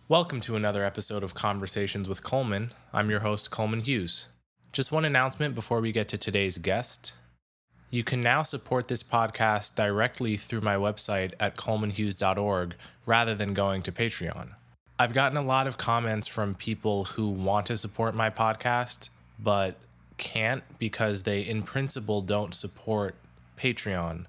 Welcome to another episode of Conversations with Coleman. I'm your host, Coleman Hughes. Just one announcement before we get to today's guest. You can now support this podcast directly through my website at colemanhughes.org rather than going to Patreon. I've gotten a lot of comments from people who want to support my podcast, but can't because they, in principle, don't support Patreon.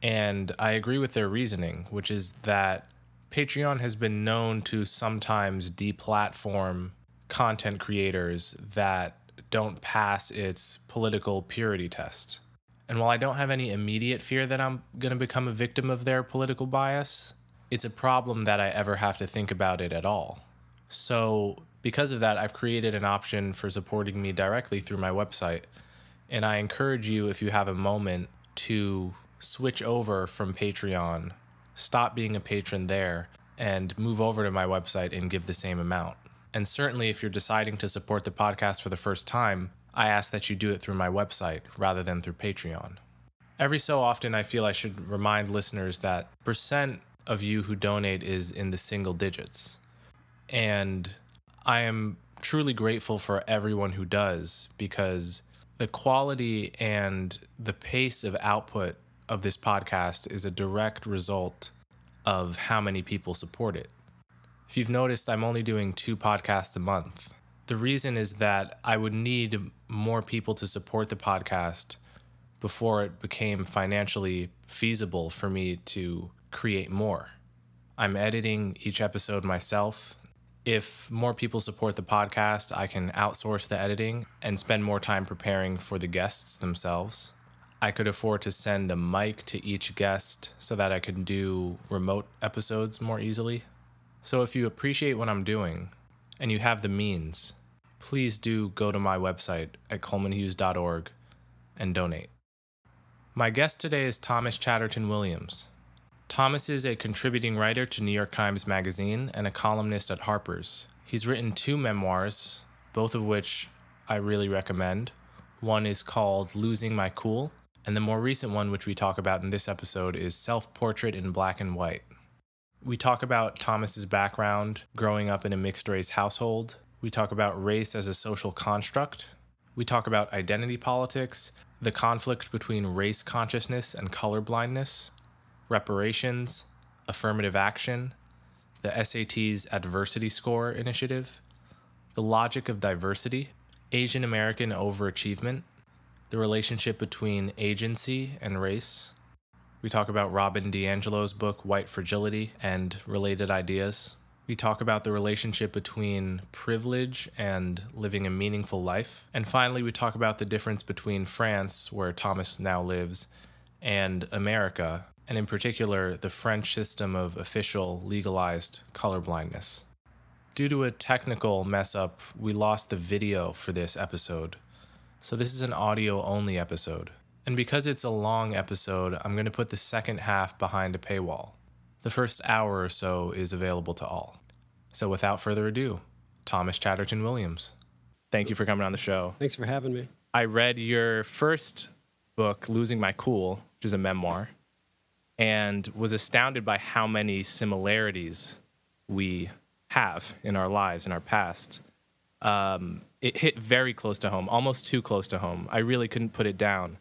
And I agree with their reasoning, which is that Patreon has been known to sometimes deplatform content creators that don't pass its political purity test. And while I don't have any immediate fear that I'm going to become a victim of their political bias, it's a problem that I ever have to think about it at all. So because of that, I've created an option for supporting me directly through my website. And I encourage you, if you have a moment, to switch over from Patreon, stop being a patron there, and move over to my website and give the same amount. And certainly if you're deciding to support the podcast for the first time, I ask that you do it through my website rather than through Patreon. Every so often, I feel I should remind listeners that percent of you who donate is in the single digits. And I am truly grateful for everyone who does, because the quality and the pace of output of this podcast is a direct result of how many people support it. If you've noticed, I'm only doing 2 podcasts a month. The reason is that I would need more people to support the podcast before it became financially feasible for me to create more. I'm editing each episode myself. If more people support the podcast, I can outsource the editing and spend more time preparing for the guests themselves. I could afford to send a mic to each guest so that I can do remote episodes more easily. So if you appreciate what I'm doing and you have the means, please do go to my website at colemanhughes.org and donate. My guest today is Thomas Chatterton Williams. Thomas is a contributing writer to New York Times Magazine and a columnist at Harper's. He's written 2 memoirs, both of which I really recommend. One is called Losing My Cool, and the more recent one, which we talk about in this episode, is Self-Portrait in Black and White. We talk about Thomas's background growing up in a mixed-race household. We talk about race as a social construct. We talk about identity politics, the conflict between race consciousness and color blindness, reparations, affirmative action, the SAT's adversity score initiative, the logic of diversity, Asian American overachievement, the relationship between agency and race. We talk about Robin DiAngelo's book, White Fragility, and related ideas. We talk about the relationship between privilege and living a meaningful life. And finally, we talk about the difference between France, where Thomas now lives, and America, and in particular, the French system of official legalized colorblindness. Due to a technical mess-up, we lost the video for this episode. So this is an audio-only episode. And because it's a long episode, I'm going to put the second half behind a paywall. The first hour or so is available to all. So without further ado, Thomas Chatterton Williams. Thank you for coming on the show. Thanks for having me. I read your first book, Losing My Cool, which is a memoir, and was astounded by how many similarities we have in our lives, in our past. It hit very close to home, almost too close to home. I really couldn't put it down.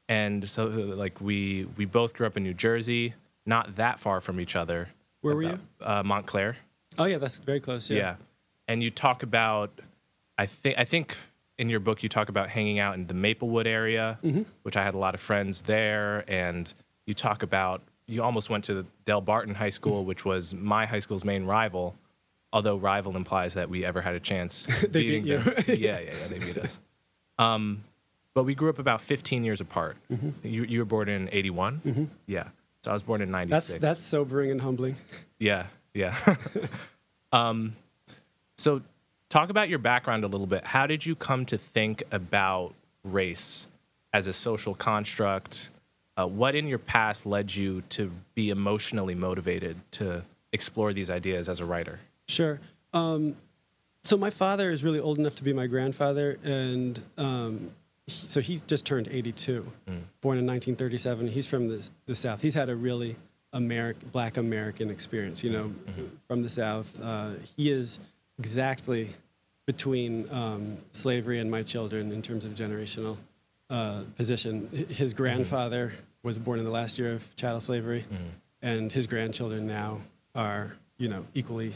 And so, like, we both grew up in New Jersey, not that far from each other. Where were you? Montclair. Oh, yeah, that's very close, yeah. Yeah. And you talk about, I think in your book you talk about hanging out in the Maplewood area, which I had a lot of friends there. And you talk about, you almost went to the Del Barton High School, which was my high school's main rival, although rival implies that we ever had a chance beating beat you. them. Yeah, they beat us. But we grew up about 15 years apart. You were born in 81? Yeah. So I was born in 96. That's sobering and humbling. Yeah. So talk about your background a little bit. How did you come to think about race as a social construct? What in your past led you to be emotionally motivated to explore these ideas as a writer? Sure. So my father is really old enough to be my grandfather, and so he just turned 82, born in 1937. He's from the South. He's had a really Black American experience, from the South. He is exactly between slavery and my children in terms of generational position. His grandfather was born in the last year of chattel slavery, and his grandchildren now are, equally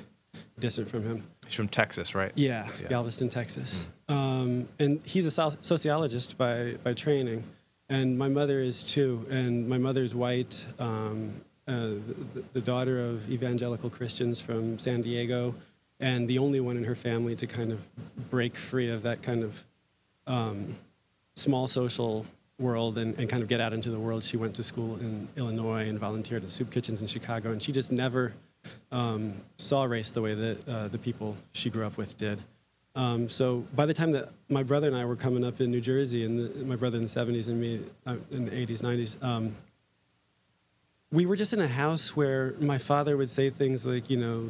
distant from him. He's from Texas, right? Yeah. Galveston, Texas. And he's a sociologist by training, and my mother is too. And my mother's white, the daughter of evangelical Christians from San Diego, and the only one in her family to kind of break free of that kind of small social world and kind of get out into the world. She went to school in Illinois and volunteered at soup kitchens in Chicago, and she just never saw race the way that the people she grew up with did. So by the time that my brother and I were coming up in New Jersey, and my brother in the 70s and me in the 80s, 90s, we were just in a house where my father would say things like, your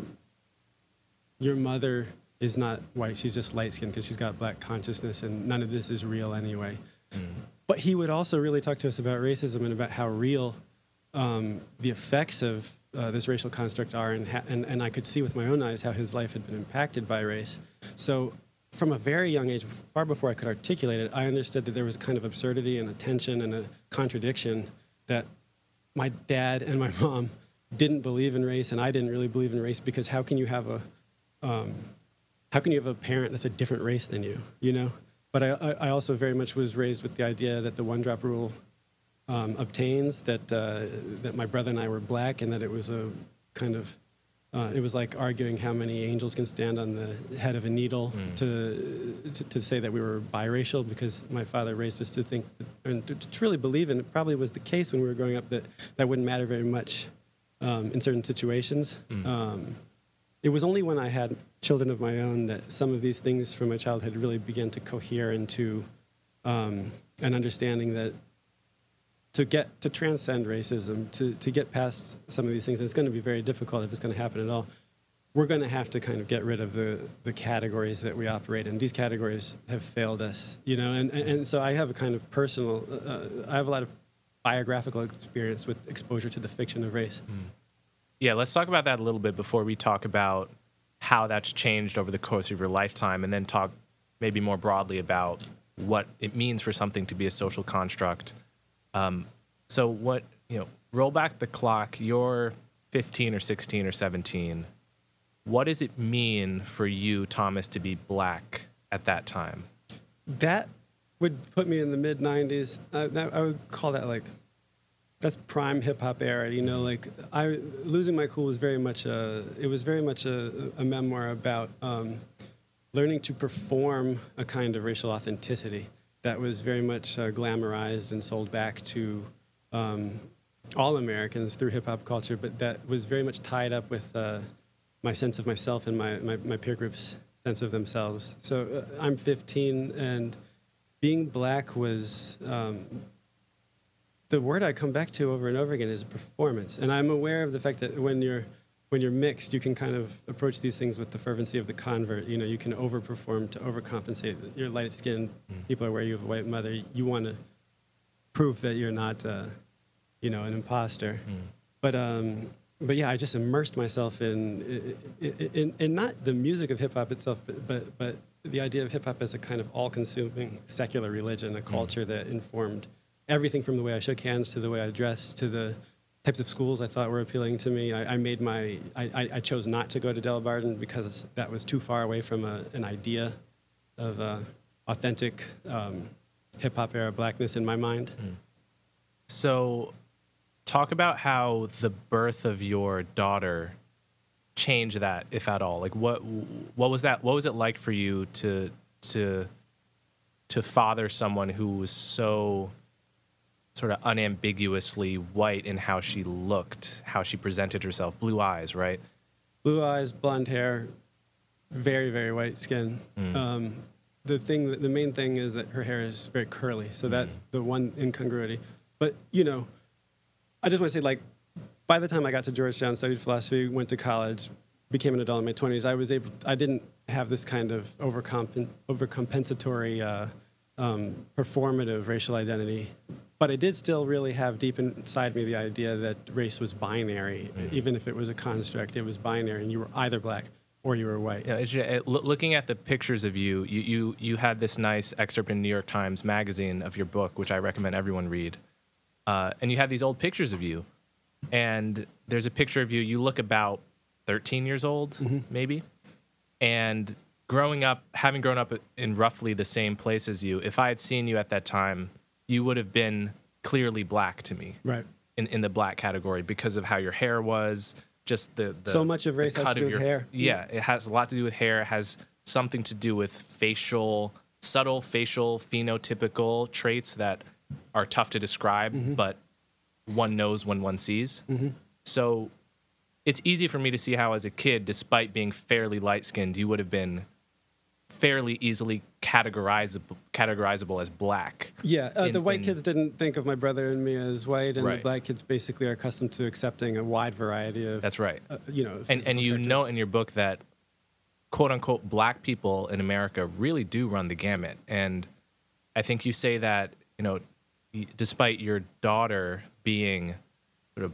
mother is not white, she's just light-skinned because she's got black consciousness, and none of this is real anyway. But he would also really talk to us about racism and about how real the effects of this racial construct are, and I could see with my own eyes how his life had been impacted by race. So from a very young age, far before I could articulate it, I understood that there was kind of absurdity and a tension and a contradiction, that my dad and my mom didn't believe in race, and I didn't really believe in race, because how can you have a parent that's a different race than you, But I also very much was raised with the idea that the one-drop rule obtains, that my brother and I were black, and that it was a kind of, it was like arguing how many angels can stand on the head of a needle to say that we were biracial, because my father raised us to think, and to really believe, and it probably was the case when we were growing up, that wouldn't matter very much in certain situations. It was only when I had children of my own that some of these things from my childhood really began to cohere into an understanding that to transcend racism, to get past some of these things, and it's going to be very difficult if it's going to happen at all, we're going to have to kind of get rid of the categories that we operate in. These categories have failed us, and so I have a kind of personal, I have a lot of biographical experience with exposure to the fiction of race. Yeah, let's talk about that a little bit before we talk about how that's changed over the course of your lifetime, and then talk maybe more broadly about what it means for something to be a social construct. So what, roll back the clock, you're 15 or 16 or 17. What does it mean for you, Thomas, to be black at that time? That would put me in the mid-90s. I would call that that's prime hip hop era, Losing My Cool was very much a memoir about learning to perform a kind of racial authenticity that was very much glamorized and sold back to all Americans through hip hop culture, but that was very much tied up with my sense of myself and my peer group's sense of themselves. So I'm 15, and being black was the word I come back to over and over again is performance. And I'm aware of the fact that when you're mixed, you can kind of approach these things with the fervency of the convert. You can overperform to overcompensate. You're light-skinned, people are where you have a white mother. You want to prove that you're not, an imposter. But yeah, I just immersed myself in not the music of hip-hop itself, but the idea of hip-hop as a kind of all-consuming secular religion, a culture that informed everything from the way I shook hands to the way I dressed to the types of schools I thought were appealing to me. I chose not to go to Delbarton because that was too far away from an idea of authentic hip-hop era blackness in my mind. So talk about how the birth of your daughter changed that, if at all. Like what was that? What was it like for you to father someone who was so sort of unambiguously white in how she looked, how she presented herself? Blue eyes, right? Blue eyes, blonde hair, very, very white skin. The main thing is that her hair is very curly, so that's the one incongruity. But, I just want to say, by the time I got to Georgetown, studied philosophy, went to college, became an adult in my 20s, I didn't have this kind of overcompensatory, performative racial identity But I did still really have deep inside me the idea that race was binary. Even if it was a construct, it was binary, and you were either black or you were white. Yeah, looking at the pictures of you, you had this nice excerpt in New York Times Magazine of your book, which I recommend everyone read. And you had these old pictures of you. And there's a picture of you, you look about 13 years old, maybe. And having grown up in roughly the same place as you, if I had seen you at that time, you would have been clearly black to me. Right. In the black category because of how your hair was, just the so much of race has to do with hair. Yeah, it has a lot to do with hair. It has something to do with subtle facial phenotypical traits that are tough to describe, but one knows when one sees. So it's easy for me to see how as a kid, despite being fairly light-skinned, you would have been fairly easily categorizable as black. Yeah, the white kids didn't think of my brother and me as white, and the black kids basically are accustomed to accepting a wide variety of. That's right. And you note in your book that quote unquote black people in America really do run the gamut, and I think you say that despite your daughter being sort of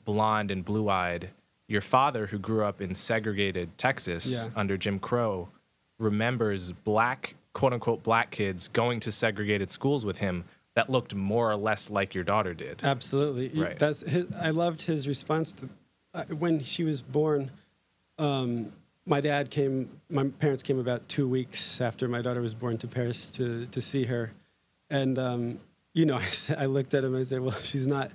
blonde and blue-eyed, your father, who grew up in segregated Texas under Jim Crow, remembers quote-unquote black kids going to segregated schools with him that looked more or less like your daughter did. Absolutely. Right. I loved his response to when she was born. My parents came about 2 weeks after my daughter was born to Paris to see her. And, I looked at him and I said, well, she's not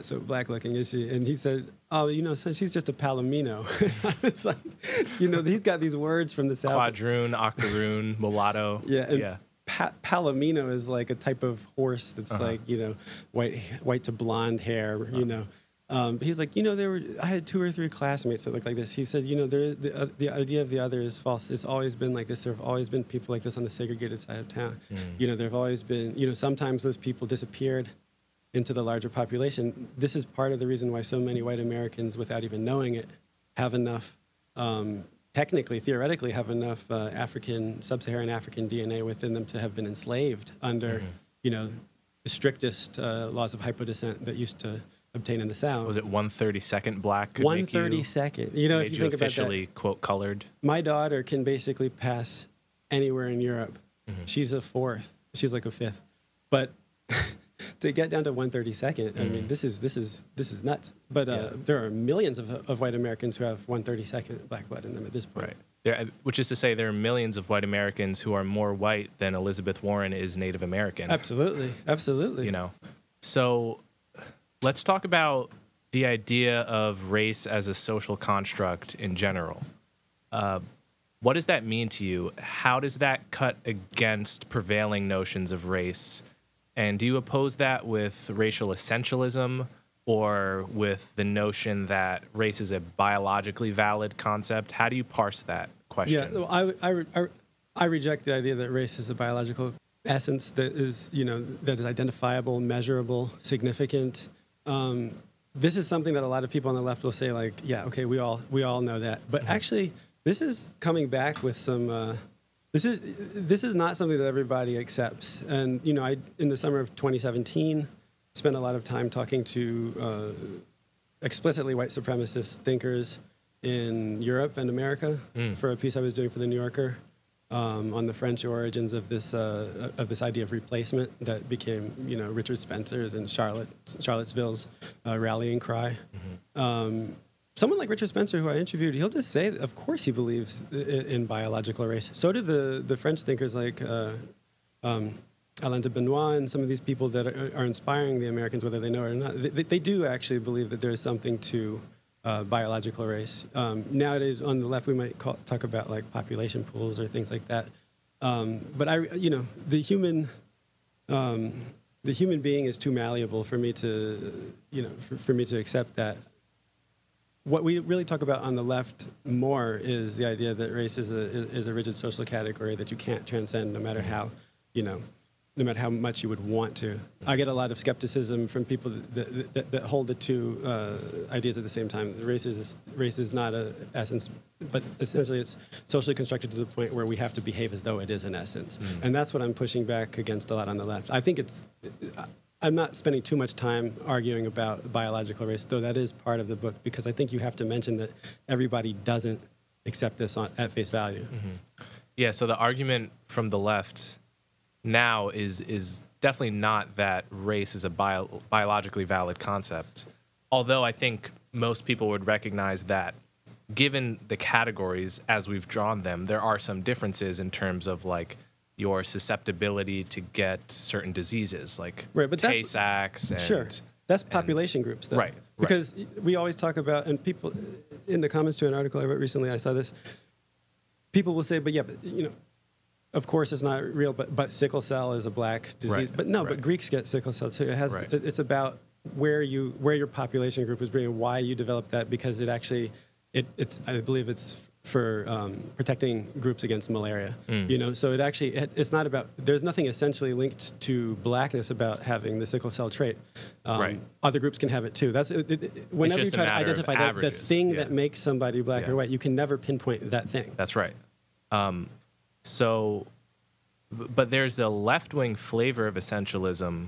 so black looking, is she? And he said, oh, son, she's just a Palomino. I was like, he's got these words from the South. Quadroon, octoroon, mulatto. Yeah. Palomino is like a type of horse that's like, white to blonde hair, He's like, I had 2 or 3 classmates that looked like this. He said, the idea of the other is false. It's always been like this. There have always been people like this on the segregated side of town. There have always been, sometimes those people disappeared into the larger population. This is part of the reason why so many white Americans, without even knowing it, have enough, theoretically have enough sub-Saharan African DNA within them to have been enslaved under, the strictest laws of hypodescent that used to obtain in the South. Was it 1/32 black? 1/32. If you think officially, about that, quote, colored. My daughter can basically pass anywhere in Europe. She's a 4th. She's like a 5th. But to get down to 1/32, I mean, this is nuts. But there are millions of white Americans who have 1/32 black blood in them at this point. Right. Which is to say, there are millions of white Americans who are more white than Elizabeth Warren is Native American. Absolutely. So let's talk about the idea of race as a social construct in general. What does that mean to you? How does that cut against prevailing notions of race? And do you oppose that with racial essentialism or with the notion that race is a biologically valid concept? How do you parse that question? Yeah, well, I reject the idea that race is a biological essence that is identifiable, measurable, significant. This is something that a lot of people on the left will say, like, yeah, okay, we all know that. But actually, this is coming back with some. This is not something that everybody accepts. And I in the summer of 2017 spent a lot of time talking to explicitly white supremacist thinkers in Europe and America for a piece I was doing for the New Yorker on the French origins of this idea of replacement that became Richard Spencer's and Charlottesville's rallying cry. Someone like Richard Spencer, who I interviewed, he'll just say, of course he believes in biological race. So do the French thinkers like Alain de Benoit and some of these people that are inspiring the Americans, whether they know it or not. They do actually believe that there is something to biological race. Nowadays, on the left, we might talk about like population pools or things like that. But the human being is too malleable for me to accept that. What we really talk about on the left more is the idea that race is a rigid social category that you can't transcend, no matter how no matter how much you would want to. I get a lot of skepticism from people that hold the two ideas at the same time. Race is not a essence, but essentially it's socially constructed to the point where we have to behave as though it is an essence. And that's what I'm pushing back against a lot on the left. I think I'm not spending too much time arguing about biological race, though that is part of the book, because I think you have to mention that everybody doesn't accept this at face value. Yeah, so the argument from the left now is definitely not that race is a biologically valid concept, although I think most people would recognize that given the categories as we've drawn them, there are some differences in terms of like your susceptibility to get certain diseases like Tay-Sachs. Sure, that's population groups, though. Right. Because we always talk about, and people in the comments to an article I wrote recently, I saw this. People will say, but of course it's not real, but sickle cell is a black disease. Right. But no, but Greeks get sickle cell too. It's about where your population group was bringing, why you developed that, because it's I believe it's for protecting groups against malaria. So it's not about, there's nothing essentially linked to blackness about having the sickle cell trait. Other groups can have it too. Whenever you try to identify the thing that makes somebody black or white, you can never pinpoint that thing. That's right. But there's a left-wing flavor of essentialism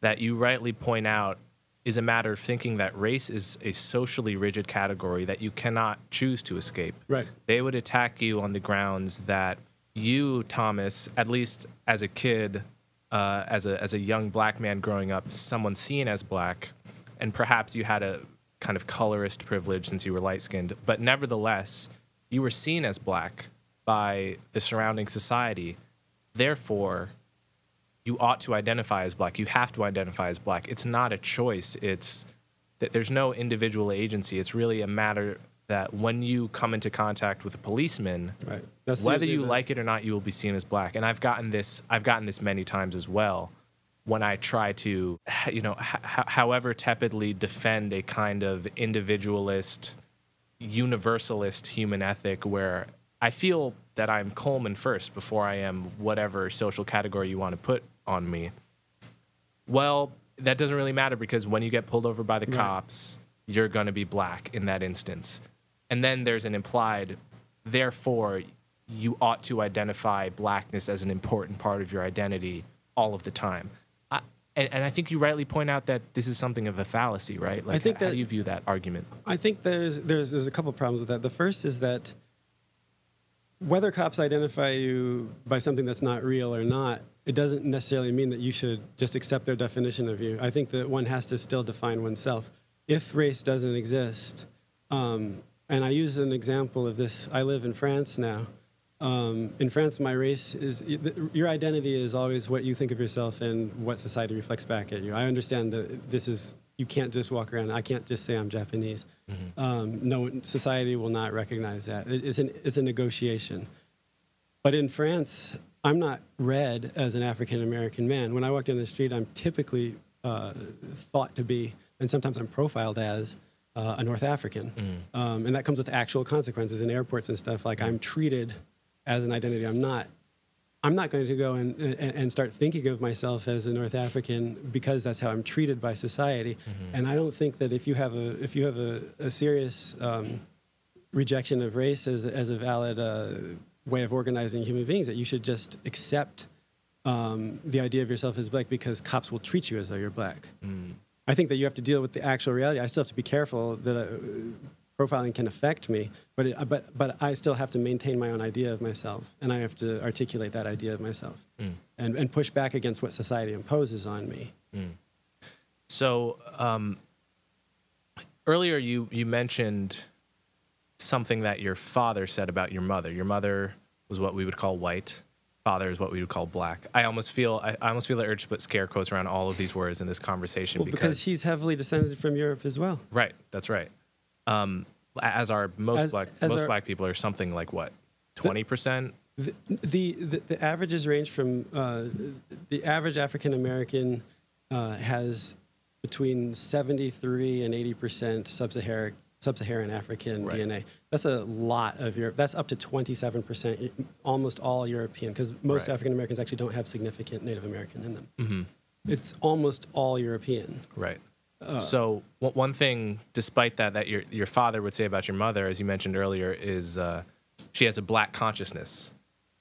that you rightly point out is a matter of thinking that race is a socially rigid category that you cannot choose to escape. Right. They would attack you on the grounds that you, Thomas, at least as a kid, as a young black man growing up, someone seen as black, and perhaps you had a kind of colorist privilege since you were light-skinned, but nevertheless, you were seen as black by the surrounding society. Therefore, you ought to identify as black. You have to identify as black. It's not a choice. It's that there's no individual agency. It's really a matter that when you come into contact with a policeman, whether you like it or not, you will be seen as black. And I've gotten this many times as well when I try to, however tepidly defend a kind of individualist, universalist human ethic where I feel that I'm Coleman first before I am whatever social category you want to put on me. Well, that doesn't really matter because when you get pulled over by the cops, you're going to be black in that instance. And then there's an implied, therefore, you ought to identify blackness as an important part of your identity all of the time. And I think you rightly point out that this is something of a fallacy, right? Like, how do you view that argument? I think there's a couple of problems with that. The first is that whether cops identify you by something that's not real or not, it doesn't necessarily mean that you should just accept their definition of you. I think that one has to still define oneself. If race doesn't exist, and I use an example of this, I live in France now. In France, my race is, your identity is always what you think of yourself and what society reflects back at you. I understand that you can't just walk around, I can't just say I'm Japanese. No, society will not recognize that. It's a negotiation. But in France, I'm not read as an African-American man. When I walk down the street, I'm typically thought to be, and sometimes I'm profiled as, a North African. And that comes with actual consequences in airports and stuff. Like, I'm treated as an identity. I'm not going to go and start thinking of myself as a North African because that's how I'm treated by society. And I don't think that if you have a serious rejection of race as a valid way of organizing human beings, that you should just accept the idea of yourself as black because cops will treat you as though you're black. I think that you have to deal with the actual reality. I still have to be careful that profiling can affect me, but I still have to maintain my own idea of myself, and I have to articulate that idea of myself and push back against what society imposes on me. So earlier you mentioned something that your father said about your mother. Your mother was what we would call white. Father is what we would call black. I almost feel the urge to put scare quotes around all of these words in this conversation. Well, because he's heavily descended from Europe as well. Right, that's right. As are most black people are something like what, 20%? The averages range from the average African American has between 73 and 80% sub-Saharan African Right. DNA. That's a lot of Europe. That's up to 27%, almost all European, because most Right. African Americans actually don't have significant Native American in them. Mm-hmm. It's almost all European. Right. So one thing, despite that your father would say about your mother, as you mentioned earlier, is she has a black consciousness.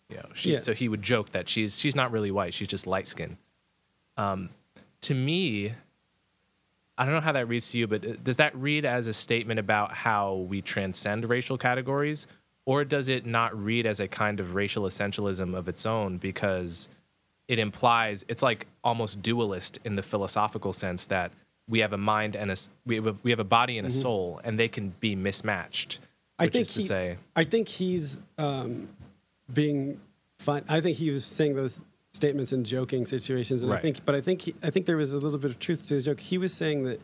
You know, so he would joke that she's not really white; she's just light skinned. To me, I don't know how that reads to you, but does that read as a statement about how we transcend racial categories, or does it not read as a kind of racial essentialism of its own because it implies it's like almost dualist in the philosophical sense that we have a mind and we have a body and a soul, and they can be mismatched. I think he's being fun. I think he was saying those statements in joking situations, and right. I think there was a little bit of truth to his joke. He was saying that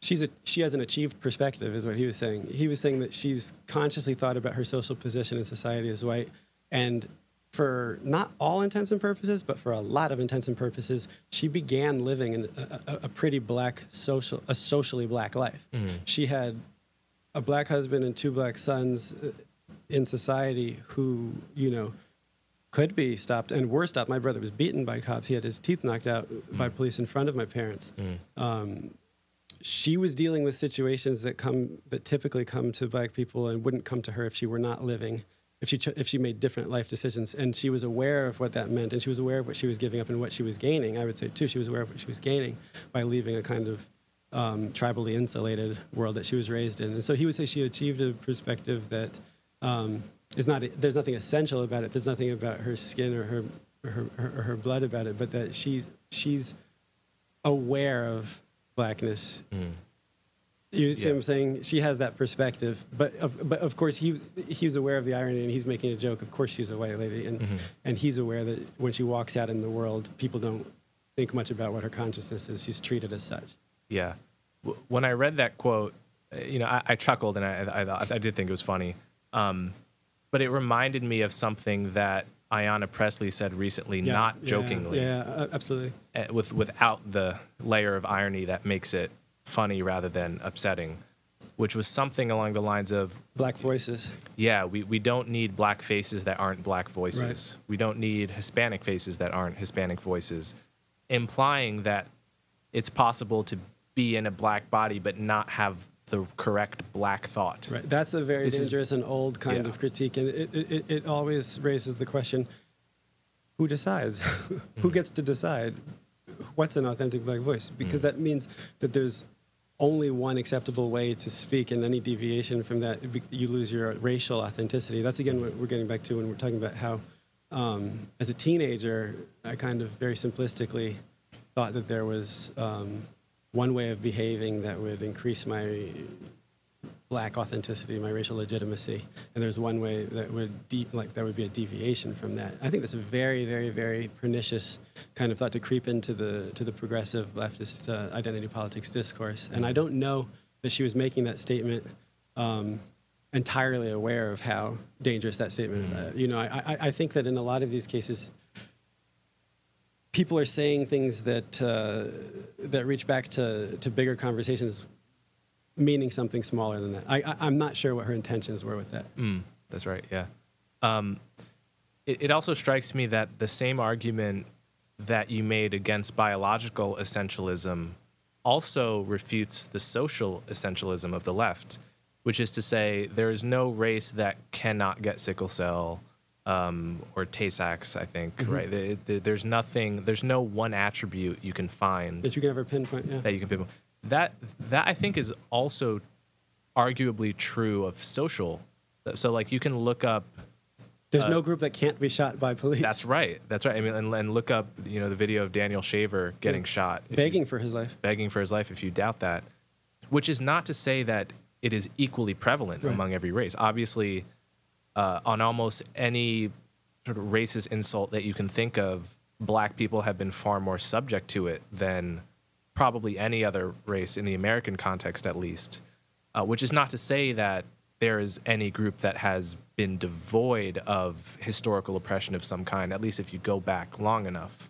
she has an achieved perspective, is what he was saying. He was saying that she's consciously thought about her social position in society as white, and for not all intents and purposes, but for a lot of intents and purposes, she began living in a pretty black socially black life. Mm-hmm. She had a black husband and 2 black sons in society who, you know, could be stopped and were stopped. My brother was beaten by cops. He had his teeth knocked out by police in front of my parents. She was dealing with situations that typically come to black people and wouldn't come to her if she were not living, if she made different life decisions. And she was aware of what that meant, and she was aware of what she was giving up and what she was gaining. I would say too, she was aware of what she was gaining by leaving a kind of tribally insulated world that she was raised in. And so he would say she achieved a perspective that there's nothing essential about it. There's nothing about her skin or her blood about it, but that she's aware of blackness. You see what I'm saying? She has that perspective, but of course he's aware of the irony, and he's making a joke. Of course she's a white lady, and he's aware that when she walks out in the world, people don't think much about what her consciousness is. She's treated as such. Yeah. When I read that quote, you know, I chuckled, and I did think it was funny. But it reminded me of something that Ayanna Pressley said recently, not jokingly. Yeah, absolutely. Without the layer of irony that makes it funny rather than upsetting, which was something along the lines of... Black voices. Yeah, we don't need black faces that aren't black voices. Right. We don't need Hispanic faces that aren't Hispanic voices, implying that it's possible to be in a black body but not have the correct black thought. Right. That's a very dangerous and old kind of critique, and it always raises the question: who decides? Who gets to decide what's an authentic black voice? Because that means that there's only one acceptable way to speak, and any deviation from that, you lose your racial authenticity. That's again what we're getting back to when we're talking about how, as a teenager, I kind of very simplistically thought that there was one way of behaving that would increase my black authenticity, my racial legitimacy, and there's one way that would be a deviation from that. I think that's a very, very, very pernicious kind of thought to creep into the progressive leftist identity politics discourse. And I don't know that she was making that statement entirely aware of how dangerous that statement is. You know, I think that in a lot of these cases, people are saying things that reach back to bigger conversations, meaning something smaller than that. I'm not sure what her intentions were with that. That's right, yeah. It also strikes me that the same argument that you made against biological essentialism also refutes the social essentialism of the left, which is to say there is no race that cannot get sickle cell, or Tay-Sachs, I think, right? There's no one attribute you can find that you can ever pinpoint. Yeah. That you can pinpoint. That I think is also arguably true of social. So like you can look up. There's no group that can't be shot by police. That's right. I mean, and look up, you know, the video of Daniel Shaver getting shot, begging for his life. Begging for his life. If you doubt that, which is not to say that it is equally prevalent among every race. Obviously. On almost any sort of racist insult that you can think of, black people have been far more subject to it than probably any other race in the American context, at least, which is not to say that there is any group that has been devoid of historical oppression of some kind, at least if you go back long enough.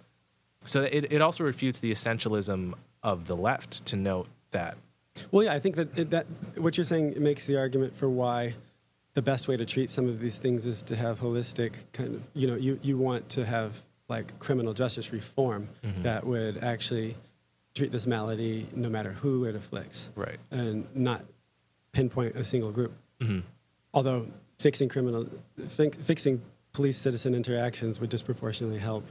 So it also refutes the essentialism of the left to note that Well, yeah, I think that what you're saying makes the argument for why the best way to treat some of these things is to have holistic kind of, you want to have like criminal justice reform that would actually treat this malady no matter who it afflicts. Right. And not pinpoint a single group. Although fixing police-citizen interactions would disproportionately help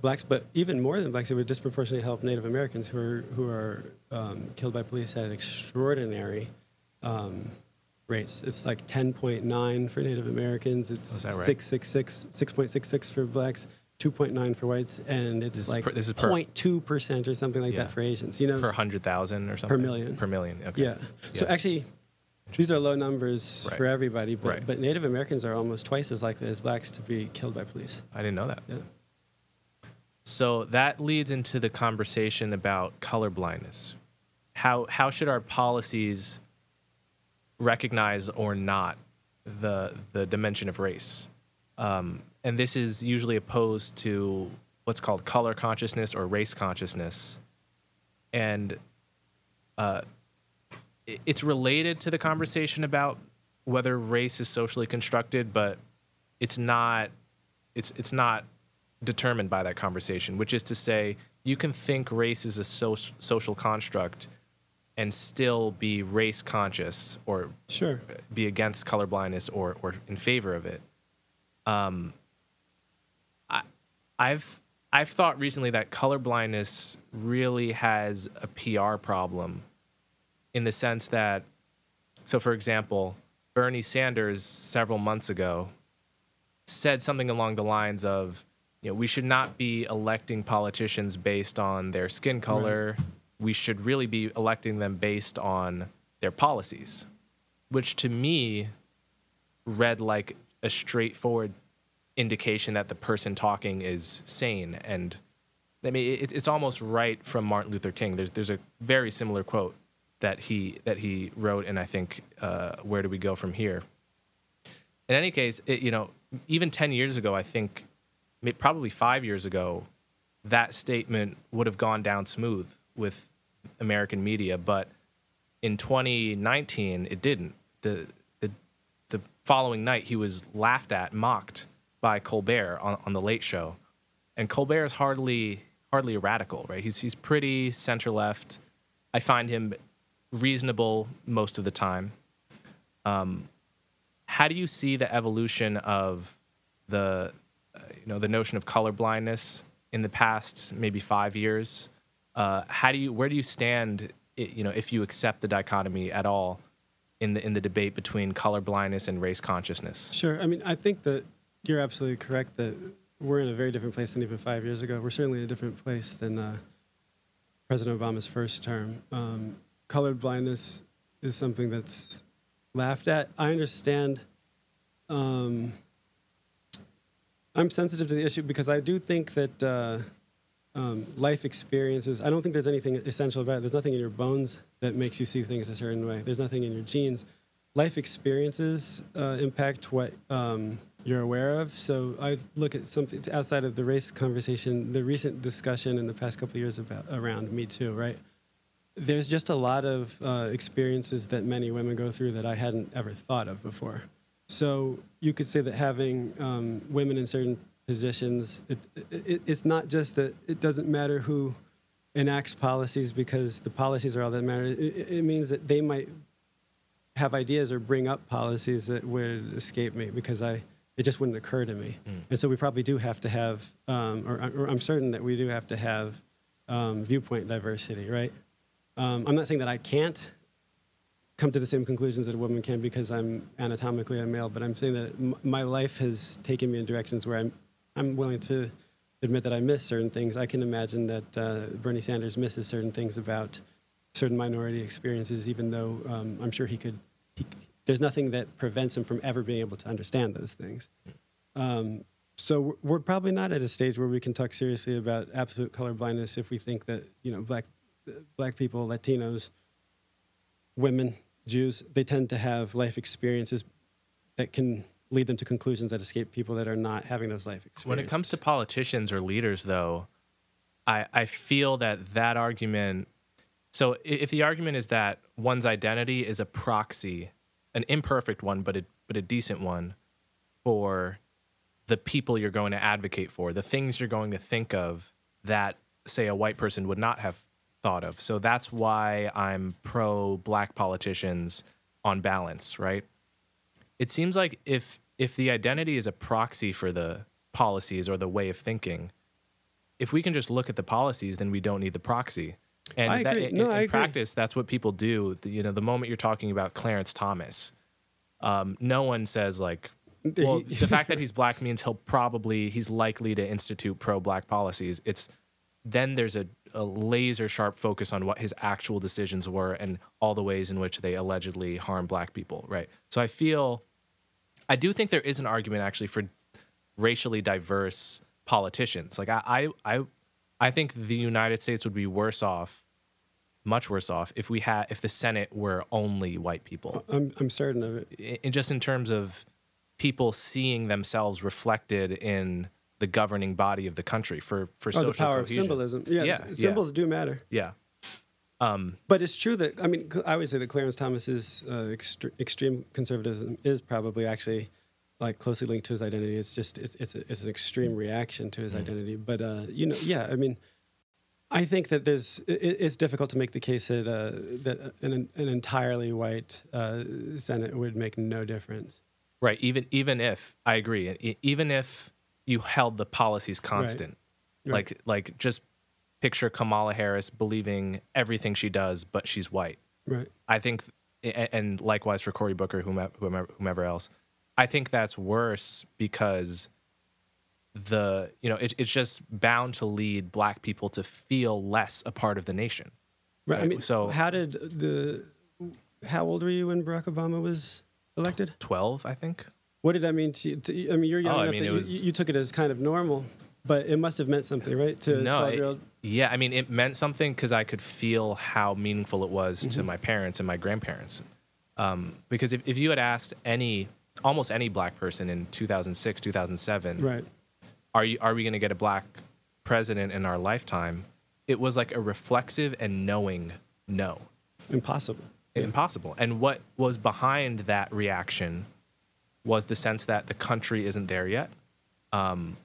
blacks, but even more than blacks, it would disproportionately help Native Americans who are killed by police at extraordinary rates. It's like 10.9 for Native Americans. It's 6.66 for blacks, 2.9 for whites, and it's like 0.2% or something like that for Asians. Per 100,000 or something. Per million. Per million. Okay. Yeah. So actually, these are low numbers for everybody, but Native Americans are almost twice as likely as blacks to be killed by police. I didn't know that. Yeah. So that leads into the conversation about colorblindness. How should our policies recognize or not the dimension of race? And this is usually opposed to what's called color consciousness or race consciousness. And it's related to the conversation about whether race is socially constructed, but it's not determined by that conversation, which is to say you can think race is a social construct and still be race conscious or be against colorblindness or in favor of it. I've thought recently that colorblindness really has a PR problem in the sense that, so for example, Bernie Sanders several months ago said something along the lines of, we should not be electing politicians based on their skin color. Right. We should really be electing them based on their policies, which to me read like a straightforward indication that the person talking is sane. And I mean, it's almost right from Martin Luther King. There's a very similar quote that he wrote, and I think, where do we go from here? In any case, even 10 years ago, I think, probably 5 years ago, that statement would have gone down smooth with American media, but in 2019, it didn't. The following night, he was laughed at, mocked by Colbert on the Late Show, and Colbert is hardly a radical, right? He's pretty center left. I find him reasonable most of the time. How do you see the evolution of the notion of colorblindness in the past maybe 5 years? Where do you stand, if you accept the dichotomy at all in the debate between colorblindness and race consciousness? Sure. I mean, I think that you're absolutely correct that we're in a very different place than even 5 years ago. We're certainly in a different place than President Obama's first term. Colorblindness is something that's laughed at. I understand. I'm sensitive to the issue because I do think that life experiences, I don't think there's anything essential about it. There's nothing in your bones that makes you see things a certain way. There's nothing in your genes. Life experiences impact what you're aware of. So I look at something outside of the race conversation, the recent discussion in the past couple of years around Me Too, right? There's just a lot of experiences that many women go through that I hadn't ever thought of before. So you could say that having women in certain positions, it's not just that it doesn't matter who enacts policies because the policies are all that matter. It means that they might have ideas or bring up policies that would escape me because it just wouldn't occur to me. And so we probably do have to have, or I'm certain that we do have to have viewpoint diversity, right? I'm not saying that I can't come to the same conclusions that a woman can because I'm anatomically a male, but I'm saying that my life has taken me in directions where I'm willing to admit that I miss certain things. I can imagine that Bernie Sanders misses certain things about certain minority experiences, even though I'm sure he could. There's nothing that prevents him from ever being able to understand those things. So we're probably not at a stage where we can talk seriously about absolute colorblindness if we think that black people, Latinos, women, Jews, they tend to have life experiences that can lead them to conclusions that escape people that are not having those life experiences. When it comes to politicians or leaders, though, I feel that argument So if the argument is that one's identity is a proxy, an imperfect one, but a decent one, for the people you're going to advocate for, the things you're going to think of that, say, a white person would not have thought of. So that's why I'm pro-black politicians on balance, right? It seems like if the identity is a proxy for the policies or the way of thinking, if we can just look at the policies, then we don't need the proxy. And I agree. In practice, that's what people do. You know, the moment you're talking about Clarence Thomas, no one says like, well, the fact that he's black means he's likely to institute pro-black policies. Then there's a laser sharp focus on what his actual decisions were and all the ways in which they allegedly harm black people, right? So I do think there is an argument actually for racially diverse politicians. Like I think the United States would be worse off, much worse off, if the Senate were only white people. I'm certain of it. Just in terms of people seeing themselves reflected in the governing body of the country for social the power cohesion. of symbolism. Yeah, symbols do matter. Yeah. But it's true that, I mean, I would say that Clarence Thomas's extreme conservatism is probably actually like closely linked to his identity. It's just it's an extreme reaction to his identity. But I mean, I think that it's difficult to make the case that an entirely white Senate would make no difference. Right. Even if I agree, even if you held the policies constant, Right. like just picture Kamala Harris believing everything she does, but she's white. Right. I think, and likewise for Cory Booker, whomever else, I think that's worse because it's just bound to lead black people to feel less a part of the nation. Right. I mean, so how old were you when Barack Obama was elected? 12, I think. What did that mean to you? I mean, you're young enough that you took it as kind of normal, but it must have meant something, right? To a 12-year-old? Yeah, I mean, it meant something because I could feel how meaningful it was to my parents and my grandparents. Because if you had asked almost any black person in 2006, 2007, right, are we going to get a black president in our lifetime? It was like a reflexive and knowing no. Impossible. Impossible. And what was behind that reaction was the sense that the country isn't there yet. Many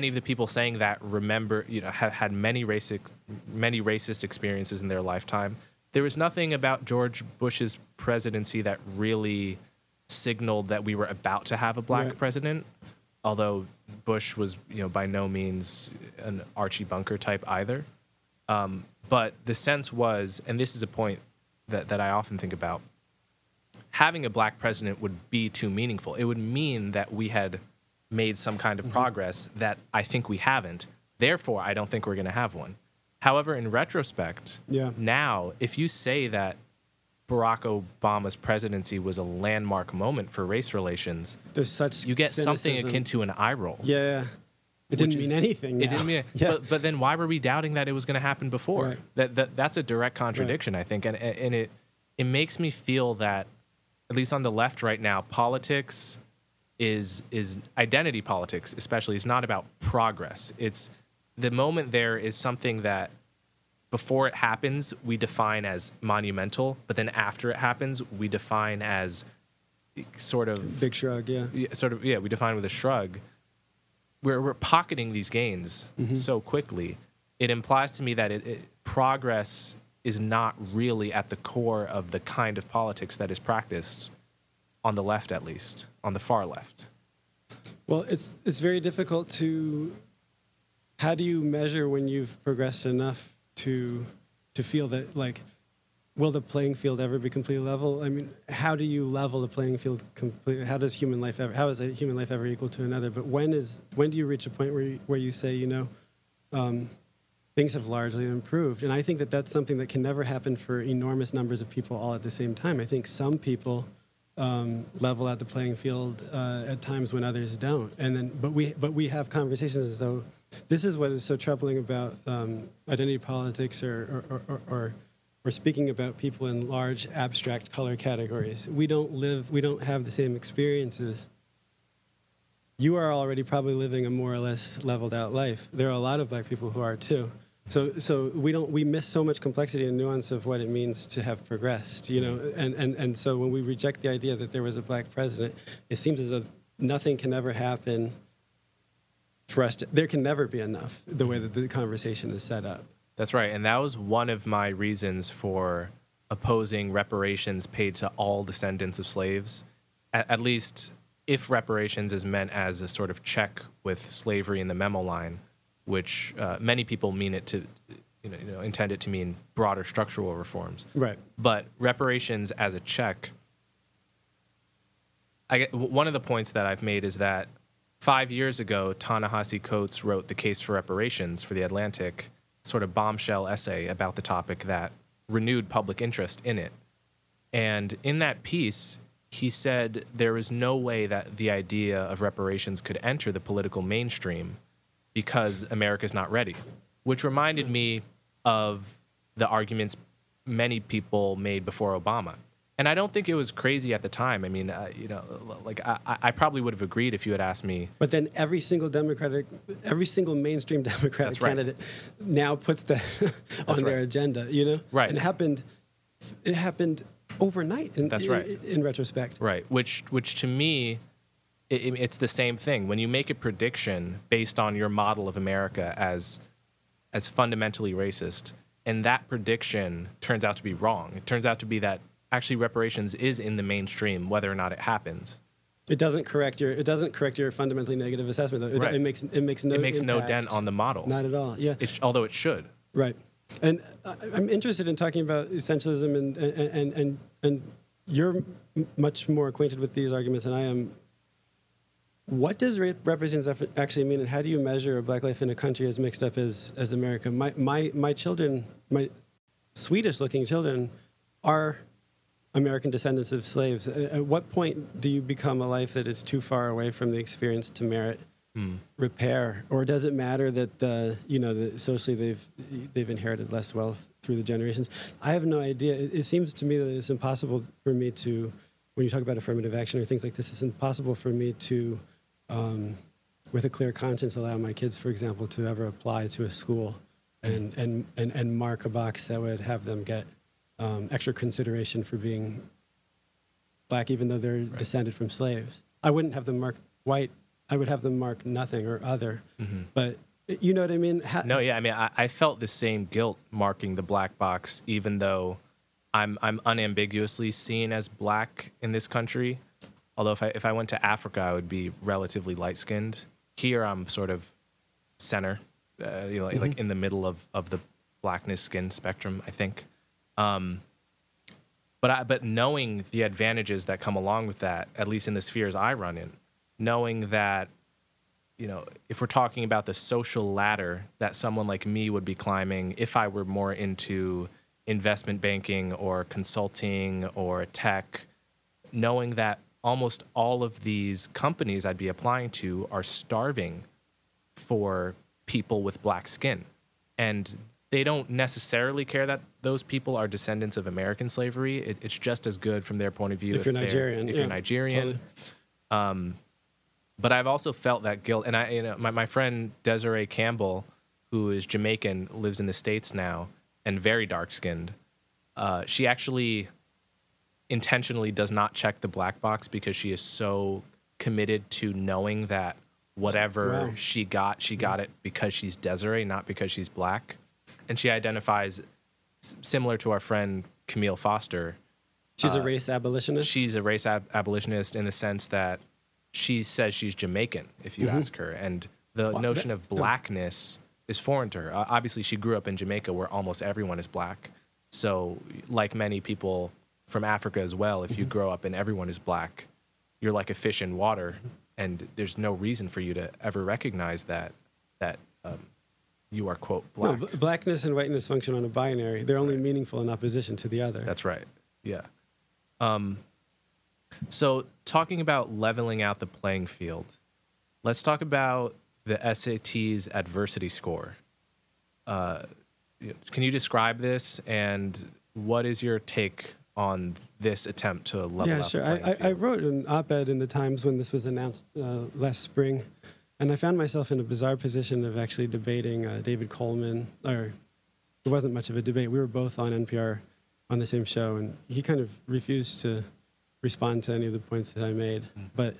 of the people saying that have had many racist experiences in their lifetime. There was nothing about George Bush's presidency that really signaled that we were about to have a black president, although Bush was, by no means an Archie Bunker type either. But the sense was, and this is a point that I often think about, having a black president would be too meaningful. It would mean that we had made some kind of progress that I think we haven't. Therefore, I don't think we're going to have one. However, in retrospect, now, if you say that Barack Obama's presidency was a landmark moment for race relations, there's such you get cynicism. something akin to an eye roll. Yeah. It didn't mean anything. It didn't mean. But then why were we doubting that it was going to happen before? Right. That's a direct contradiction, I think, and it makes me feel that, at least on the left right now, politics is identity politics, especially, is not about progress. It's the moment there is something that before it happens we define as monumental, but then after it happens we define as sort of big shrug. we define with a shrug. We're pocketing these gains so quickly. It implies to me that progress is not really at the core of the kind of politics that is practiced on the left, at least, on the far left. Well, it's very difficult to. How do you measure when you've progressed enough to feel that, like, will the playing field ever be completely level? I mean, how do you level the playing field completely? How is a human life ever equal to another? But when do you reach a point where you say, things have largely improved? And I think that that's something that can never happen for enormous numbers of people all at the same time. I think some people level out the playing field at times when others don't. And then, but we have conversations as though this is what is so troubling about identity politics or speaking about people in large abstract color categories. We don't have the same experiences. You are already probably living a more or less leveled out life. There are a lot of black people who are too. So we miss so much complexity and nuance of what it means to have progressed, you know, and so when we reject the idea that there was a black president, it seems as though nothing can ever happen for us there can never be enough the way that the conversation is set up. That's right. And that was one of my reasons for opposing reparations paid to all descendants of slaves, at least if reparations is meant as a sort of check with slavery in the memo line, which many people mean it to, intend it to mean broader structural reforms. Right. But reparations as a check, one of the points that I've made is that 5 years ago, Ta-Nehisi Coates wrote The Case for Reparations for The Atlantic, sort of bombshell essay about the topic that renewed public interest in it. And in that piece, he said there was no way that the idea of reparations could enter the political mainstream because America's not ready, which reminded me of the arguments many people made before Obama. And I don't think it was crazy at the time. I mean, I probably would have agreed if you had asked me. But then every single mainstream Democratic candidate now puts that on their agenda, you know? Right. And it happened overnight in retrospect. Right. Which to me, it's the same thing. When you make a prediction based on your model of America as fundamentally racist, and that prediction turns out to be wrong, it turns out to be that actually reparations is in the mainstream, whether or not it happens. It doesn't correct your fundamentally negative assessment, though. Right. It makes no dent on the model. Not at all. Yeah. Although it should. Right. And I'm interested in talking about essentialism, and you're much more acquainted with these arguments than I am. What does reparations actually mean, and how do you measure a black life in a country as mixed up as America? My children, my Swedish-looking children, are American descendants of slaves. At what point do you become a life that is too far away from the experience to merit repair, or does it matter that socially they've inherited less wealth through the generations? I have no idea. It seems to me that it's impossible for me to, when you talk about affirmative action or things like this, it's impossible for me to, with a clear conscience, allow my kids, for example, to ever apply to a school and mark a box that would have them get extra consideration for being black, even though they're descended from slaves. I wouldn't have them mark white. I would have them mark nothing or other. Mm-hmm. But you know what I mean? No, yeah. I mean, I felt the same guilt marking the black box, even though I'm unambiguously seen as black in this country. Although if I went to Africa, I would be relatively light-skinned. Here, I'm sort of center, like in the middle of the blackness skin spectrum, I think. But knowing the advantages that come along with that, at least in the spheres I run in, knowing that, if we're talking about the social ladder that someone like me would be climbing if I were more into investment banking or consulting or tech, knowing that almost all of these companies I'd be applying to are starving for people with black skin. And they don't necessarily care that those people are descendants of American slavery. It's just as good from their point of view if you're Nigerian. If you're Nigerian. Totally. But I've also felt that guilt. And my friend Desiree Campbell, who is Jamaican, lives in the States now and very dark-skinned. She actually intentionally does not check the black box because she is so committed to knowing that whatever she got it because she's Desiree, not because she's black. And she identifies similar to our friend Camille Foster. She's a race abolitionist? She's a race abolitionist in the sense that she says she's Jamaican, if you ask her. And the notion of blackness is foreign to her. Obviously, she grew up in Jamaica where almost everyone is black. So like many people from Africa as well, if you grow up and everyone is black, you're like a fish in water. And there's no reason for you to ever recognize that you are, quote, black. No, blackness and whiteness function on a binary. They're only meaningful in opposition to the other. That's right. Yeah. So talking about leveling out the playing field, let's talk about the SAT's adversity score. Can you describe this, and what is your take on this attempt to level out the playing field? I wrote an op-ed in the Times when this was announced last spring, And I found myself in a bizarre position of actually debating David Coleman, or it wasn't much of a debate. We were both on NPR on the same show, and he kind of refused to respond to any of the points that I made. But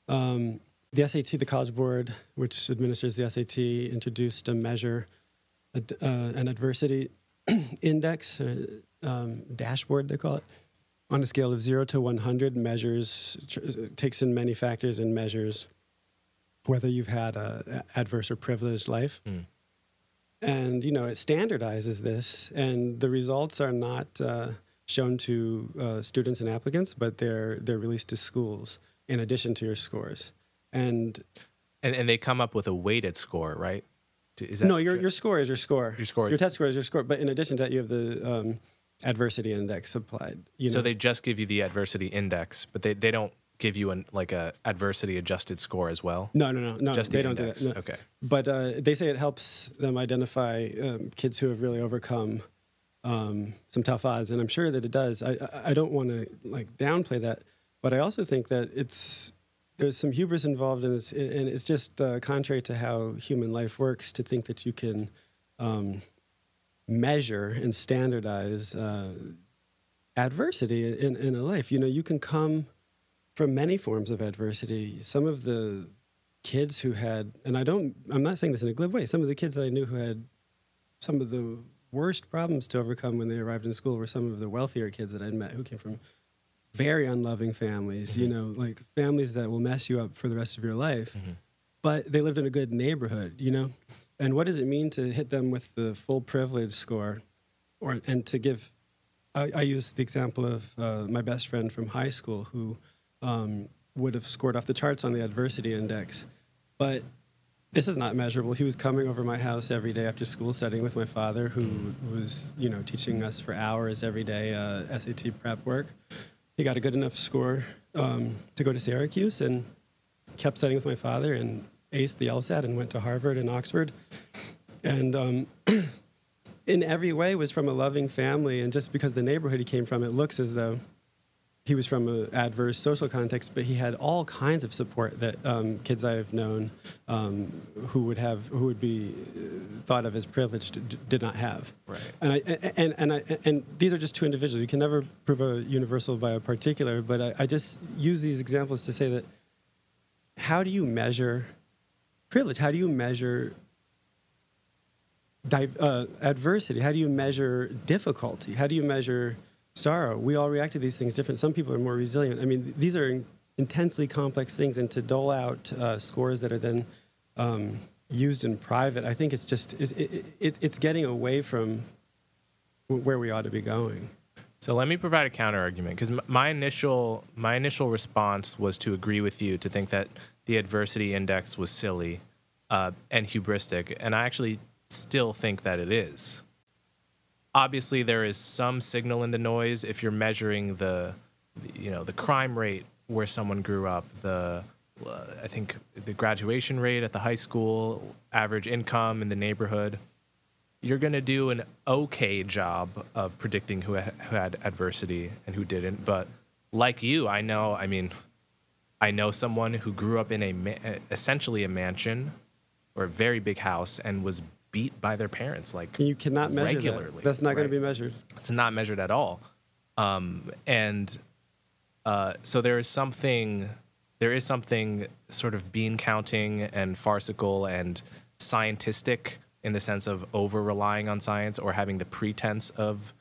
the SAT, the College Board, which administers the SAT, introduced a measure, an adversity index, dashboard they call it, on a scale of 0 to 100, takes in many factors and measures whether you've had a adverse or privileged life. And, it standardizes this, and the results are not shown to students and applicants, but they're released to schools in addition to your scores. And they come up with a weighted score, right? Is that no, your score is your score. Your score. Your test score is your score. But in addition to that, you have the adversity index applied. So they just give you the adversity index, but they don't give you a adversity adjusted score as well? No. Just they the don't index. do that. No. Okay. But they say it helps them identify kids who have really overcome some tough odds, and I'm sure that it does. I don't want to downplay that, but I also think that there's some hubris involved, and it's just contrary to how human life works to think that you can measure and standardize adversity in a life. You can come from many forms of adversity. Some of the kids who had, and I'm not saying this in a glib way, some of the kids that I knew who had some of the worst problems to overcome when they arrived in school were some of the wealthier kids that I'd met who came from very unloving families, families that will mess you up for the rest of your life, but they lived in a good neighborhood, And what does it mean to hit them with the full privilege score, and to give? I use the example of my best friend from high school who would have scored off the charts on the adversity index, but this is not measurable. He was coming over my house every day after school, studying with my father, who was teaching us for hours every day SAT prep work. He got a good enough score to go to Syracuse and kept studying with my father and aced the LSAT and went to Harvard and Oxford. And in every way was from a loving family. And just because the neighborhood he came from, it looks as though he was from an adverse social context, but he had all kinds of support that kids I've known who would be thought of as privileged did not have. Right. And these are just two individuals. You can never prove a universal by a particular, but I just use these examples to say that how do you measure privilege? How do you measure adversity? How do you measure difficulty? How do you measure sorrow? We all react to these things different. Some people are more resilient. I mean, these are intensely complex things, and to dole out scores that are then used in private, I think it's getting away from where we ought to be going. So let me provide a counter argument, because my initial response was to agree with you, to think that the adversity index was silly and hubristic, and I actually still think that it is. Obviously, there is some signal in the noise if you're measuring the crime rate where someone grew up, I think the graduation rate at the high school, average income in the neighborhood. You're going to do an okay job of predicting who had adversity and who didn't. But like you, I know someone who grew up in essentially a mansion or a very big house and was beat by their parents you cannot measure regularly. That's not going to be measured. It's not measured at all. So there is something sort of bean counting and farcical and scientistic in the sense of over relying on science or having the pretense of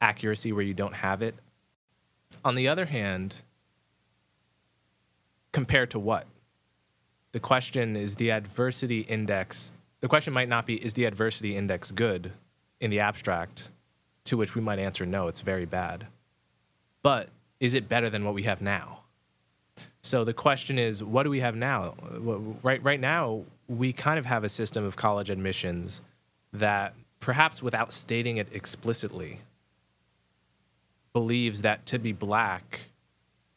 accuracy where you don't have it. On the other hand, compared to what? The question is the adversity index. The question might not be, is the adversity index good in the abstract, to which we might answer no, it's very bad. But is it better than what we have now? So the question is, what do we have now? Right now, we kind of have a system of college admissions that, perhaps without stating it explicitly, believes that to be black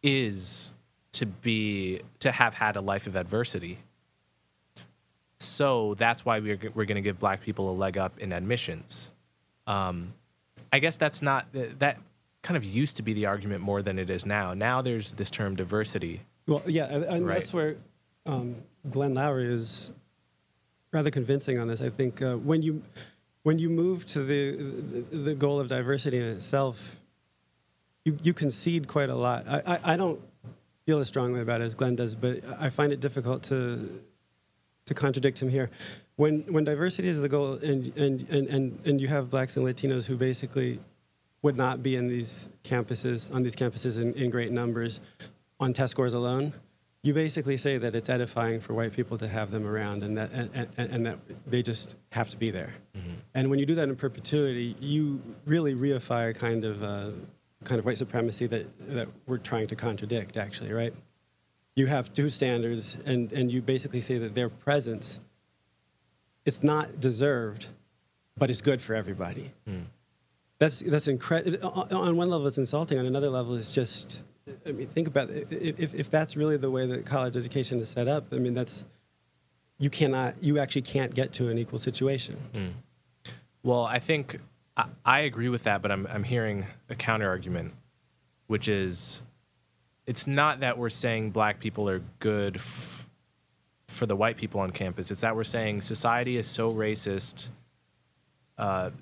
is to have had a life of adversity. So that's why we're going to give black people a leg up in admissions. I guess that kind of used to be the argument more than it is now. Now there's this term diversity. Well, yeah, and right? that's where Glenn Lowry is rather convincing on this. I think when you move to the goal of diversity in itself, you concede quite a lot. I don't feel as strongly about it as Glenn does, but I find it difficult to contradict him here. When diversity is the goal, and you have blacks and Latinos who basically would not be on these campuses in great numbers on test scores alone, you basically say that it's edifying for white people to have them around, and that they just have to be there. Mm-hmm. And when you do that in perpetuity, you really reify a kind of white supremacy that we're trying to contradict, actually, right? You have two standards, and you basically say that their presence, it's not deserved, but it's good for everybody. Mm. That's incredible. On one level, it's insulting. On another level, it's just, I mean, think about it. If that's really the way that college education is set up, I mean, you actually can't get to an equal situation. Mm. Well, I think I agree with that, but I'm hearing a counter argument, which is, it's not that we're saying black people are good for the white people on campus. It's that we're saying society is so racist,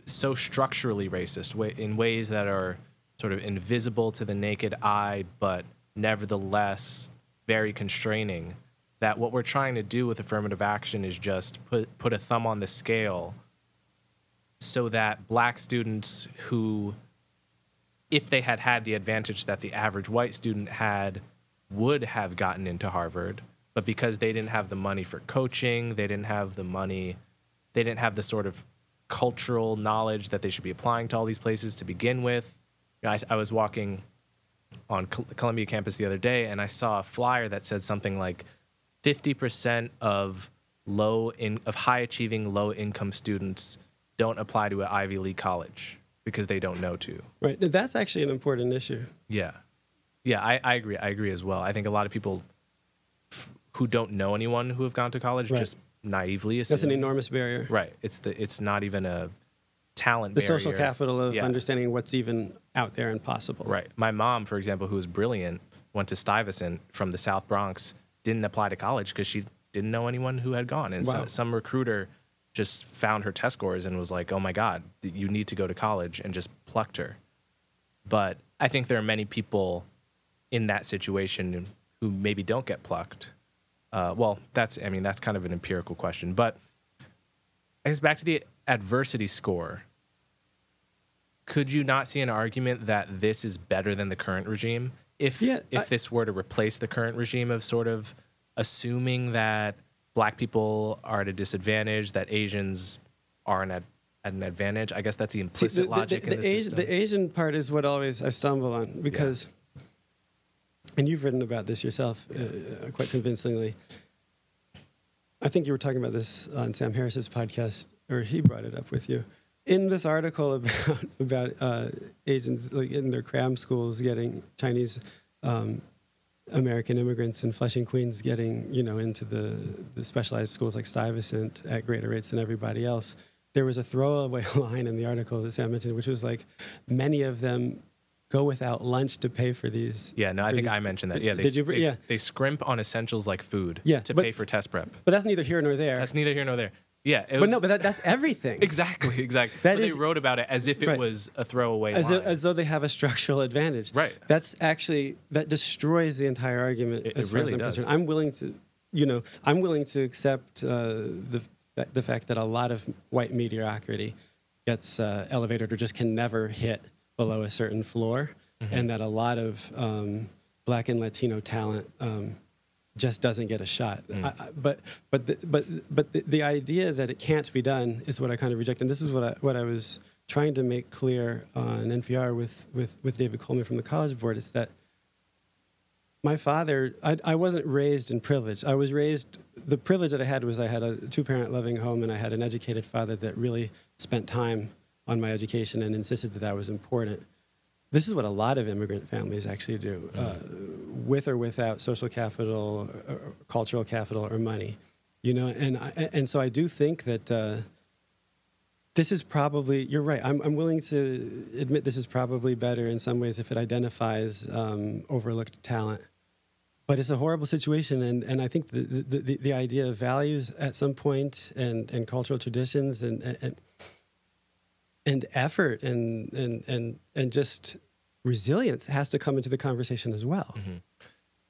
so structurally racist in ways that are sort of invisible to the naked eye, but nevertheless very constraining, that what we're trying to do with affirmative action is just put a thumb on the scale so that black students who, if they had the advantage that the average white student had, would have gotten into Harvard, but because they didn't have the money for coaching, they didn't have the sort of cultural knowledge that they should be applying to all these places to begin with. I was walking on Columbia campus the other day, and I saw a flyer that said something like 50% of high-achieving, low-income students don't apply to an Ivy League college because they don't know to. Right. That's actually an important issue. Yeah. Yeah, I agree. I agree as well. I think a lot of people who don't know anyone who have gone to college just naively assume. That's an enormous barrier. Right. It's not even a talent barrier. The social capital of understanding what's even out there and possible. Right. My mom, for example, who was brilliant, went to Stuyvesant from the South Bronx, didn't apply to college because she didn't know anyone who had gone. And some recruiter just found her test scores and was like, oh my God, you need to go to college, and just plucked her. But I think there are many people in that situation who maybe don't get plucked. Well, that's kind of an empirical question. But I guess back to the adversity score. Could you not see an argument that this is better than the current regime? If this were to replace the current regime of sort of assuming that black people are at a disadvantage, that Asians are at an advantage. I guess that's the implicit logic in the system. The Asian part is what always I stumble on, because, and you've written about this yourself quite convincingly. I think you were talking about this on Sam Harris's podcast, or he brought it up with you. In this article about Asians like in their cram schools getting Chinese American immigrants in Flushing, Queens getting into the specialized schools like Stuyvesant at greater rates than everybody else. There was a throwaway line in the article that Sam mentioned, which was like, many of them go without lunch to pay for these. Yeah, no, I think I mentioned that. Yeah, they scrimp on essentials like food to pay for test prep. But that's neither here nor there. That's neither here nor there. Yeah, but that's everything. Exactly. They wrote about it as if it was a throwaway line. As though they have a structural advantage. Right. That destroys the entire argument. It really does. Concerned. I'm willing to accept the fact that a lot of white mediocrity gets elevated or just can never hit below a certain floor, and that a lot of black and Latino talent just doesn't get a shot. But the idea that it can't be done is what I kind of reject, and this is what I was trying to make clear on NPR with David Coleman from the College Board. Is that my father, I wasn't raised in privilege. The privilege that I had was I had a two-parent loving home, and I had an educated father that really spent time on my education and insisted that was important. This is what a lot of immigrant families actually do, with or without social capital, or cultural capital, or money, And so I do think that this is probably, you're right. I'm willing to admit this is probably better in some ways if it identifies overlooked talent. But it's a horrible situation, and I think the idea of values at some point and cultural traditions and effort and just resilience has to come into the conversation as well. Mm-hmm.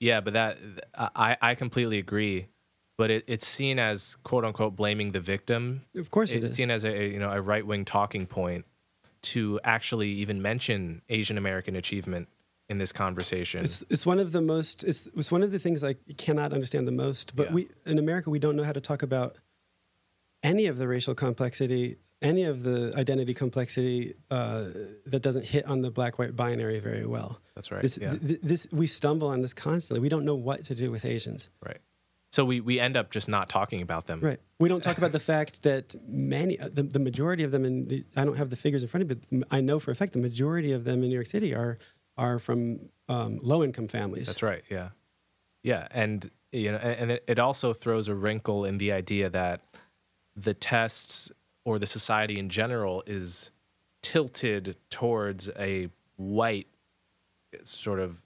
Yeah, but I completely agree. But it's seen as quote unquote blaming the victim. Of course, it is. It's seen as a right wing talking point to actually even mention Asian American achievement in this conversation. It's one of the most. It's one of the things I cannot understand the most. But we in America, we don't know how to talk about any of the racial complexity, any of the identity complexity that doesn't hit on the black-white binary very well. That's right. We stumble on this constantly. We don't know what to do with Asians. Right. So we end up just not talking about them. Right. We don't talk about the fact that the majority of them, I don't have the figures in front of me, but I know for a fact the majority of them in New York City are from low-income families. That's right. Yeah. Yeah. And, and it also throws a wrinkle in the idea that the tests or the society in general is tilted towards a white sort of,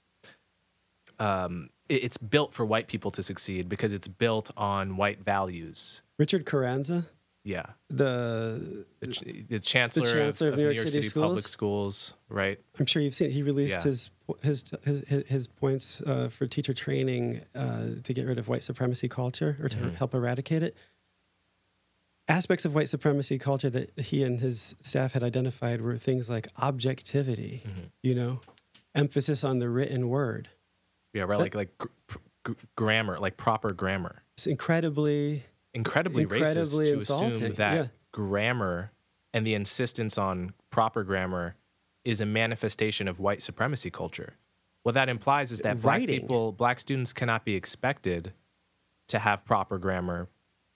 it's built for white people to succeed because it's built on white values. Richard Carranza? Yeah. The chancellor of New York City Public Schools, right? I'm sure you've seen it. He released his points for teacher training to get rid of white supremacy culture or to help eradicate it. Aspects of white supremacy culture that he and his staff had identified were things like objectivity, emphasis on the written word. Yeah, right. Like grammar, like proper grammar. It's incredibly racist to insulting. Assume that grammar and the insistence on proper grammar is a manifestation of white supremacy culture. What that implies is that black students cannot be expected to have proper grammar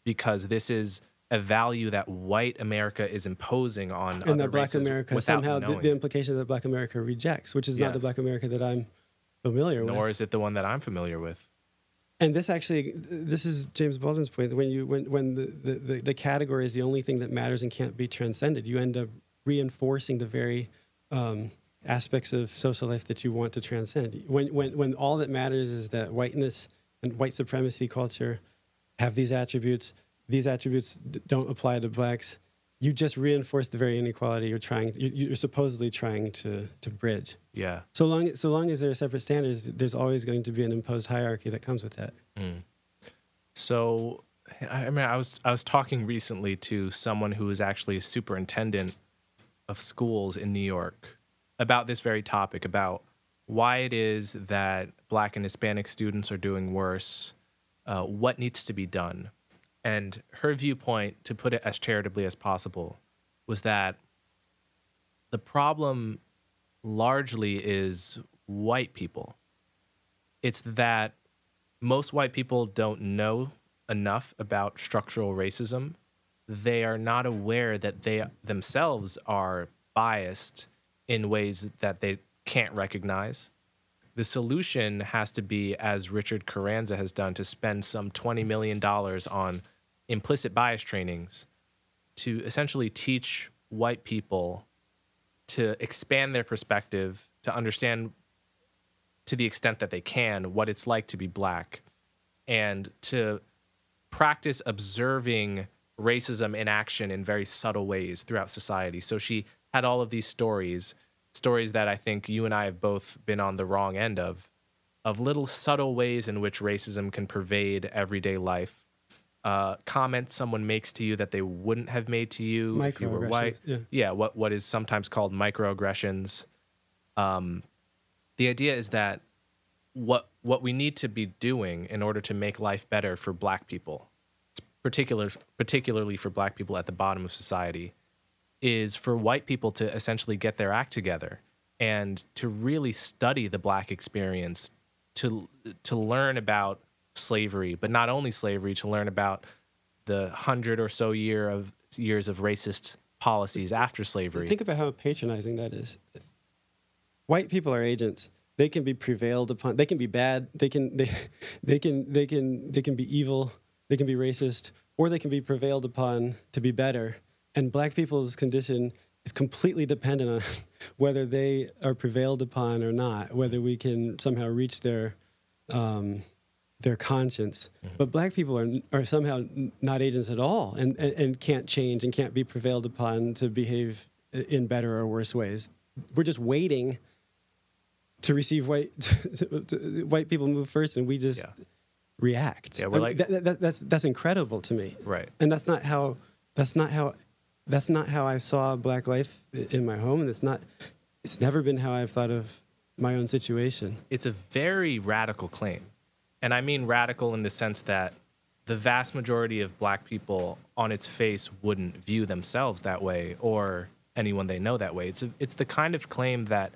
because this is a value that white America is imposing on other that Black races America somehow the implication that Black America rejects, which is not the Black America that I'm familiar with. Nor is it the one that I'm familiar with. And this is James Baldwin's point. When the category is the only thing that matters and can't be transcended, you end up reinforcing the very aspects of social life that you want to transcend. When all that matters is that whiteness and white supremacy culture have these attributes don't apply to blacks, you just reinforce the very inequality you're supposedly trying to bridge. Yeah. So long as there are separate standards, there's always going to be an imposed hierarchy that comes with that. Mm. So, I mean, I was talking recently to someone who is actually a superintendent of schools in New York about this very topic, about why it is that Black and Hispanic students are doing worse, what needs to be done. And her viewpoint, to put it as charitably as possible, was that the problem largely is white people. It's that most white people don't know enough about structural racism. They are not aware that they themselves are biased in ways that they can't recognize. The solution has to be, as Richard Carranza has done, to spend some $20 million on implicit bias trainings to essentially teach white people to expand their perspective, to understand to the extent that they can what it's like to be Black, and to practice observing racism in action in very subtle ways throughout society. So she had all of these stories that I think you and I have both been on the wrong end of little subtle ways in which racism can pervade everyday life. Comments someone makes to you that they wouldn't have made to you if you were white. Yeah, what is sometimes called microaggressions. The idea is that what we need to be doing in order to make life better for Black people, particularly for Black people at the bottom of society, is for white people to essentially get their act together and to really study the Black experience, to learn about slavery, but not only slavery, to learn about the 100 or so years of racist policies after slavery. Think about how patronizing that is. White people are agents. They can be prevailed upon. They can be bad. They can be evil. They can be racist, or they can be prevailed upon to be better. And Black people's condition is completely dependent on whether they are prevailed upon or not, whether we can somehow reach their their conscience. But black people are somehow not agents at all, and can't change and can't be prevailed upon to behave in better or worse ways. We're just waiting to receive white people move first, and we just react. Yeah, we're that's incredible to me. Right. And that's not how I saw Black life in my home, and it's never been how I've thought of my own situation. It's a very radical claim. And I mean radical in the sense that the vast majority of Black people on its face wouldn't view themselves that way or anyone they know that way. It's the kind of claim that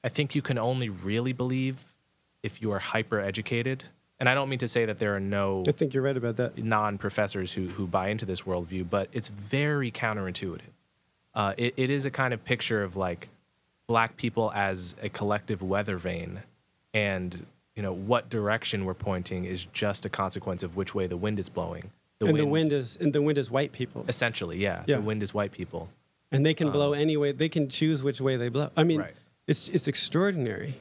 I think you can only really believe if you are hyper-educated. And I don't mean to say that there are no... I think you're right about that. ...non-professors who buy into this worldview, but it's very counterintuitive. It is a kind of picture of, like, Black people as a collective weather vane, and... what direction we're pointing is just a consequence of which way the wind is blowing. The wind is white people. Essentially, yeah. The wind is white people. And they can blow any way. They can choose which way they blow. I mean, right. it's extraordinary.